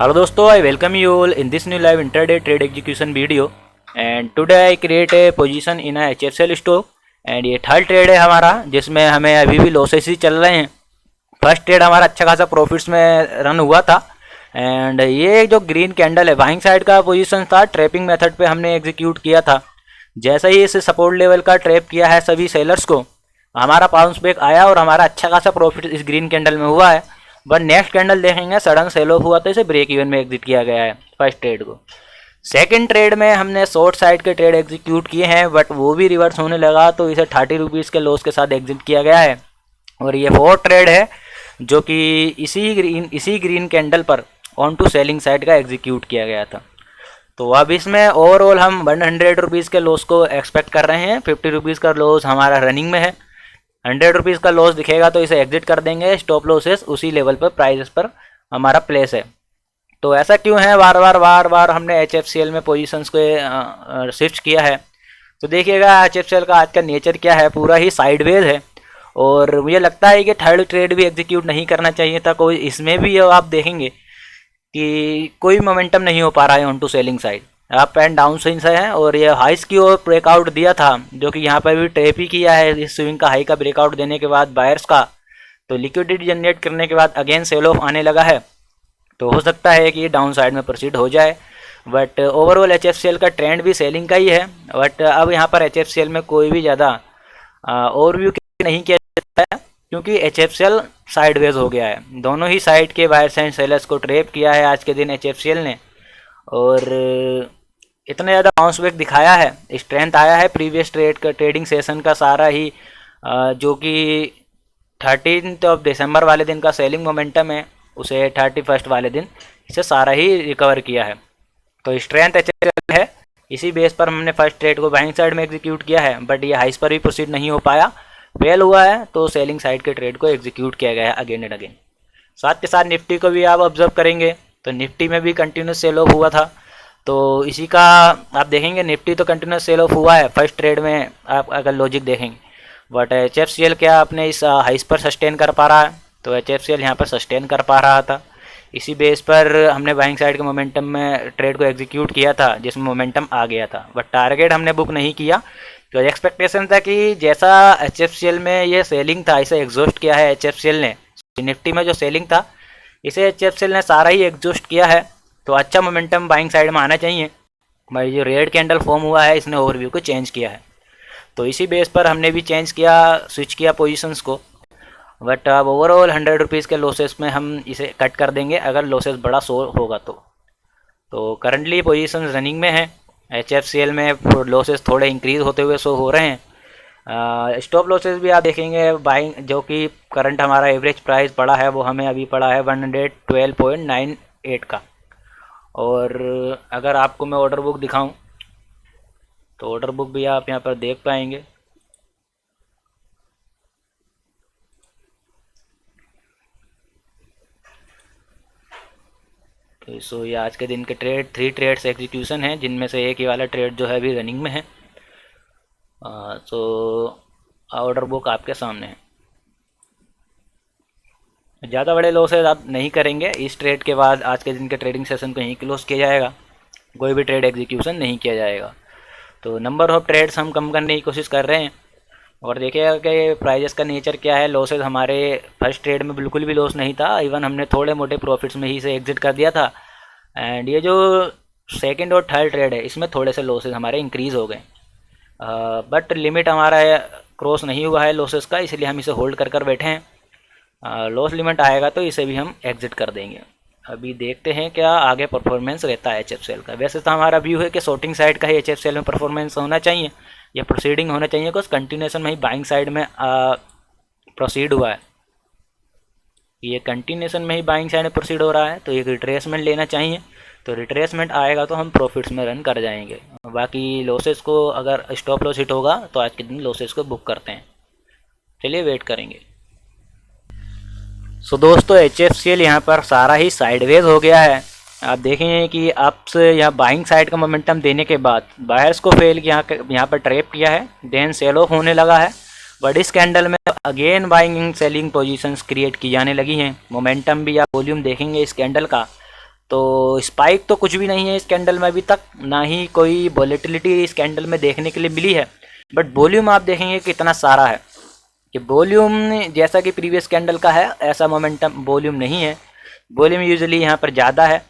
Hello dosto, I welcome you all in this new live intraday trade execution video and today I create a position in a HFCL stock and ये third trade है हमारा जिसमें हमें अभी भी losses ही चल रहे हैं। फर्स्ट ट्रेड हमारा अच्छा खासा प्रॉफिट्स में रन हुआ था एंड ये जो ग्रीन कैंडल है बाइंग साइड का पोजीशन था, ट्रैपिंग मेथड पे हमने एग्जीक्यूट किया था। जैसे ही इस सपोर्ट लेवल का ट्रैप किया है सभी सेलर्स को, हमारा बाउंस बैक आया और हमारा अच्छा खासा प्रॉफिट इस ग्रीन कैंडल में हुआ है। बट नेक्स्ट कैंडल देखेंगे सडन सेल ऑफ हुआ तो इसे ब्रेक इवन में एग्जिट किया गया है फर्स्ट ट्रेड को। सेकंड ट्रेड में हमने शॉर्ट साइड के ट्रेड एग्जीक्यूट किए हैं बट वो भी रिवर्स होने लगा तो इसे 30 रुपीज़ के लॉस के साथ एग्जिट किया गया है। और ये फोर्थ ट्रेड है जो कि इसी ग्रीन कैंडल पर ऑन टू सेलिंग साइड का एग्जीक्यूट किया गया था। तो अब इसमें ओवरऑल हम 100 रुपीज़ के लॉस को एक्सपेक्ट कर रहे हैं। 50 रुपीज़ का लॉस हमारा रनिंग में है। 100 रुपीज़ का लॉस दिखेगा तो इसे एग्जिट कर देंगे। स्टॉप लॉसेस उसी लेवल पर प्राइसेस पर हमारा प्लेस है। तो ऐसा क्यों है, बार बार हमने HFCL में पोजीशंस को शिफ्ट किया है। तो देखिएगा HFCL का आज का नेचर क्या है, पूरा ही साइडवेज है और मुझे लगता है कि थर्ड ट्रेड भी एग्जीक्यूट नहीं करना चाहिए था कोई। इसमें भी आप देखेंगे कि कोई मोमेंटम नहीं हो पा रहा है on to ceiling side, up and down swings है और ये हाइस की ओर ब्रेकआउट दिया था जो कि यहाँ पर भी ट्रैप ही किया है। इस स्विंग का हाई का ब्रेकआउट देने के बाद बायर्स का तो लिक्विडिटी जनरेट करने के बाद अगेन सेल ऑफ आने लगा है। तो हो सकता है कि ये डाउन साइड में प्रोसीड हो जाए बट ओवरऑल HFCL का ट्रेंड भी सेलिंग का ही है। बट अब यहाँ पर HFCL में कोई भी ज़्यादा ओवरव्यू नहीं किया जाता है क्योंकि HFCL साइडवेज हो गया है। दोनों ही साइड के बायर्स एंड सेलर्स को ट्रैप किया है आज के दिन HFCL ने और इतना ज़्यादा बाउंस बैक दिखाया है, स्ट्रेंथ आया है प्रीवियस ट्रेड का ट्रेडिंग सेशन का सारा ही जो कि 13 दिसंबर वाले दिन का सेलिंग मोमेंटम है उसे 31 वाले दिन इसे सारा ही रिकवर किया है। तो स्ट्रेंथ HFCL है, इसी बेस पर हमने फर्स्ट ट्रेड को बाइंग साइड में एग्जीक्यूट किया है बट ये हाइस पर भी प्रोसीड नहीं हो पाया, फेल हुआ है तो सेलिंग साइड के ट्रेड को एग्जीक्यूट किया गया है अगेन एंड अगेन। साथ के साथ निफ्टी को भी आप ऑब्जर्व करेंगे तो निफ्टी में भी कंटिन्यूस सेल ऑफ हुआ था। तो इसी का आप देखेंगे निफ्टी तो कंटिन्यूस सेल ऑफ हुआ है फर्स्ट ट्रेड में आप अगर लॉजिक देखेंगे बट HFCL क्या अपने इस हाइस पर सस्टेन कर पा रहा है। तो HFCL यहाँ पर सस्टेन कर पा रहा था, इसी बेस पर हमने बाइंग साइड के मोमेंटम में ट्रेड को एग्जीक्यूट किया था जिसमें मोमेंटम आ गया था बट टारगेट हमने बुक नहीं किया। तो एक्सपेक्टेशन था कि जैसा HFCL में ये सेलिंग था इसे एग्जॉस्ट किया है HFCL ने, निफ्टी में जो सेलिंग था इसे HFCL ने सारा ही एग्जॉस्ट किया है तो अच्छा मोमेंटम बाइंग साइड में आना चाहिए। भाई जो रेड कैंडल फॉर्म हुआ है इसने ओवरव्यू को चेंज किया है तो इसी बेस पर हमने भी चेंज किया, स्विच किया पोजीशंस को। बट अब ओवरऑल 100 रुपीज़ के लॉसेस में हम इसे कट कर देंगे अगर लॉसेस बड़ा शो होगा तो करंटली पोजीशंस रनिंग में है। HFCL में लॉसेस थोड़े इंक्रीज़ होते हुए शो हो रहे हैं। स्टॉप लॉसेस भी आप देखेंगे बाइंग जो कि करंट हमारा एवरेज प्राइस पड़ा है वो हमें अभी पड़ा है 112.98 का। और अगर आपको मैं ऑर्डर बुक दिखाऊं तो ऑर्डर बुक भी आप यहाँ पर देख पाएंगे। तो सो ये आज के दिन के ट्रेड 3 ट्रेड्स एग्जीक्यूशन हैं जिनमें से एक ही वाला ट्रेड जो है अभी रनिंग में है। सो ऑर्डर बुक आपके सामने है। ज़्यादा बड़े लॉसेज आप नहीं करेंगे इस ट्रेड के बाद। आज के दिन के ट्रेडिंग सेशन को यहीं क्लोज किया जाएगा, कोई भी ट्रेड एग्जीक्यूशन नहीं किया जाएगा। तो नंबर ऑफ ट्रेड्स हम कम करने की कोशिश कर रहे हैं और देखिएगा कि प्राइजेस का नेचर क्या है। लॉसेज हमारे फर्स्ट ट्रेड में बिल्कुल भी लॉस नहीं था, इवन हमने थोड़े मोटे प्रॉफिट्स में ही से एग्जिट कर दिया था। एंड ये जो सेकंड और थर्ड ट्रेड है इसमें थोड़े से लॉसेज हमारे इंक्रीज़ हो गए बट लिमिट हमारा क्रॉस नहीं हुआ है लॉसेस का, इसलिए हम इसे होल्ड कर कर बैठे हैं। लॉस लिमिट आएगा तो इसे भी हम एग्जिट कर देंगे। अभी देखते हैं क्या आगे परफॉर्मेंस रहता है HFCL का। वैसे तो हमारा व्यू है कि शॉर्टिंग साइड का ही HFCL में परफॉर्मेंस होना चाहिए या प्रोसीडिंग होना चाहिए बिकॉज कंटिन्यूएशन में ही बाइंग साइड में प्रोसीड हुआ है। ये कंटिन्यूएशन में ही बाइंग साइड में प्रोसीड हो रहा है तो एक रिट्रेसमेंट लेना चाहिए। तो रिट्रेसमेंट आएगा तो हम प्रॉफिट्स में रन कर जाएंगे। बाकी लॉसेस को अगर स्टॉप लॉस हिट होगा तो आज के दिन लॉसेस को बुक करते हैं। चलिए वेट करेंगे। सो दोस्तों HFCL यहाँ पर सारा ही साइडवेज हो गया है। आप देखेंगे कि आपसे यहाँ बाइंग साइड का मोमेंटम देने के बाद बायर्स को फेल यहाँ पर ट्रैप किया है, देन सेल ऑफ होने लगा है बट इस कैंडल में again buying selling positions create की जाने लगी हैं। मोमेंटम भी आप वॉल्यूम देखेंगे इस कैंडल का तो स्पाइक तो कुछ भी नहीं है इस कैंडल में अभी तक, ना ही कोई वॉलेटिलिटी इस कैंडल में देखने के लिए मिली है। बट वॉल्यूम आप देखेंगे कितना सारा है, कि वॉल्यूम जैसा कि प्रीवियस कैंडल का है ऐसा मोमेंटम वॉल्यूम नहीं है। वॉल्यूम यूजुअली यहाँ पर ज़्यादा है,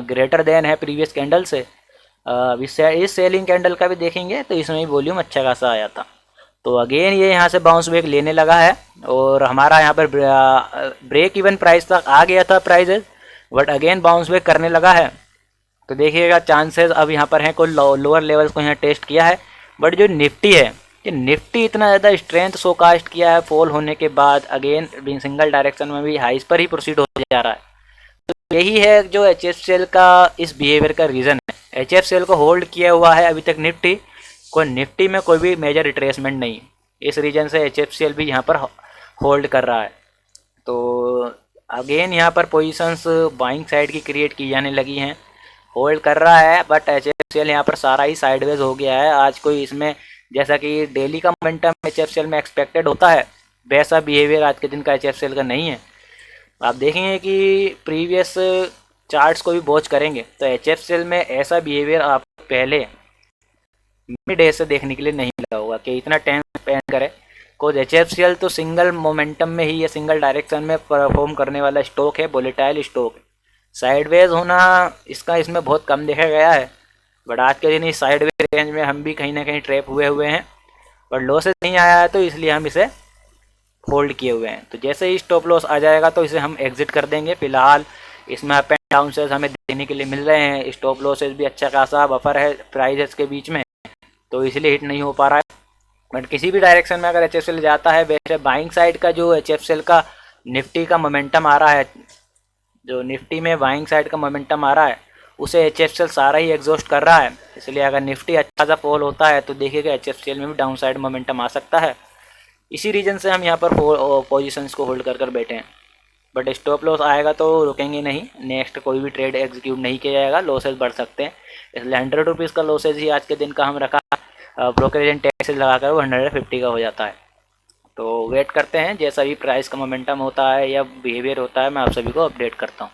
ग्रेटर देन है प्रीवियस कैंडल से। इस सेलिंग कैंडल का भी देखेंगे तो इसमें भी वॉल्यूम अच्छा खासा आया था। तो अगेन ये यहाँ से बाउंस बैक लेने लगा है और हमारा यहाँ पर ब्रेक इवन प्राइस तक आ गया था prices, but again bounce back करने लगा है। तो देखिएगा चांसेस अब यहाँ पर हैं, कोई लोअर लेवल्स को यहाँ टेस्ट किया है। बट जो निफ्टी है, ये निफ्टी इतना ज़्यादा स्ट्रेंथ शोकास्ट किया है फॉल होने के बाद, अगेन सिंगल डायरेक्शन में भी हाइस पर ही प्रोसीड हो जा रहा है। तो यही है जो HFCL का इस बिहेवियर का रीज़न है। HFCL को होल्ड किया हुआ है अभी तक निफ्टी में कोई भी मेजर रिट्रेसमेंट नहीं, इस रीजन से HFCL भी यहाँ पर होल्ड कर रहा है। तो अगेन यहाँ पर पोजीशंस बाइंग साइड की क्रिएट की जाने लगी हैं, होल्ड कर रहा है। बट HFCL यहाँ पर सारा ही साइडवेज हो गया है। आज कोई इसमें जैसा कि डेली का मोमेंटम HFCL में एक्सपेक्टेड होता है वैसा बिहेवियर आज के दिन का HFCL का नहीं है। आप देखेंगे कि प्रीवियस चार्ट्स को भी वॉच करेंगे तो HFCL में ऐसा बिहेवियर आप पहले मिड डे से देखने के लिए नहीं मिला होगा कि इतना टाइम स्पेंड करे। कोई HFCL तो सिंगल मोमेंटम में ही या सिंगल डायरेक्शन में परफॉर्म करने वाला स्टॉक है, वोलेटाइल स्टॉक। साइडवेज होना इसमें बहुत कम देखा गया है। बट आज के दिन इस साइडवेज रेंज में हम भी कहीं ना कहीं ट्रैप हुए हैं, बट लॉसेस नहीं आया है तो इसलिए हम इसे होल्ड किए हुए हैं। तो जैसे ही स्टॉप लॉस आ जाएगा तो इसे हम एग्जिट कर देंगे। फिलहाल इसमें अप एंड डाउन से हमें देखने के लिए मिल रहे हैं, स्टॉप लॉसेस भी अच्छा खासा बफर है प्राइजेस के बीच में, तो इसलिए हिट नहीं हो पा रहा है। बट किसी भी डायरेक्शन में अगर HFCL जाता है, वैसे बाइंग साइड का जो HFCL का निफ्टी का मोमेंटम आ रहा है, जो निफ्टी में बाइंग साइड का मोमेंटम आ रहा है उसे HFCL सारा ही एग्जॉस्ट कर रहा है। इसलिए अगर निफ्टी अच्छा सा फॉल होता है तो देखिएगा HFCL में भी डाउन साइड मोमेंटम आ सकता है। इसी रीजन से हम यहाँ पर पोजीशंस को होल्ड कर बैठे हैं। बट स्टॉप लॉस आएगा तो रुकेंगे नहीं, नेक्स्ट कोई भी ट्रेड एग्जीक्यूट नहीं किया जाएगा, लॉसेज बढ़ सकते हैं। इसलिए 100 रुपीज़ का लॉसेज ही आज के दिन का हम रखा, ब्रोकरेज एंड टैक्सेज लगाकर वो 150 का हो जाता है। तो वेट करते हैं, जैसा भी प्राइस का मोमेंटम होता है या बिहेवियर होता है मैं आप सभी को अपडेट करता हूँ।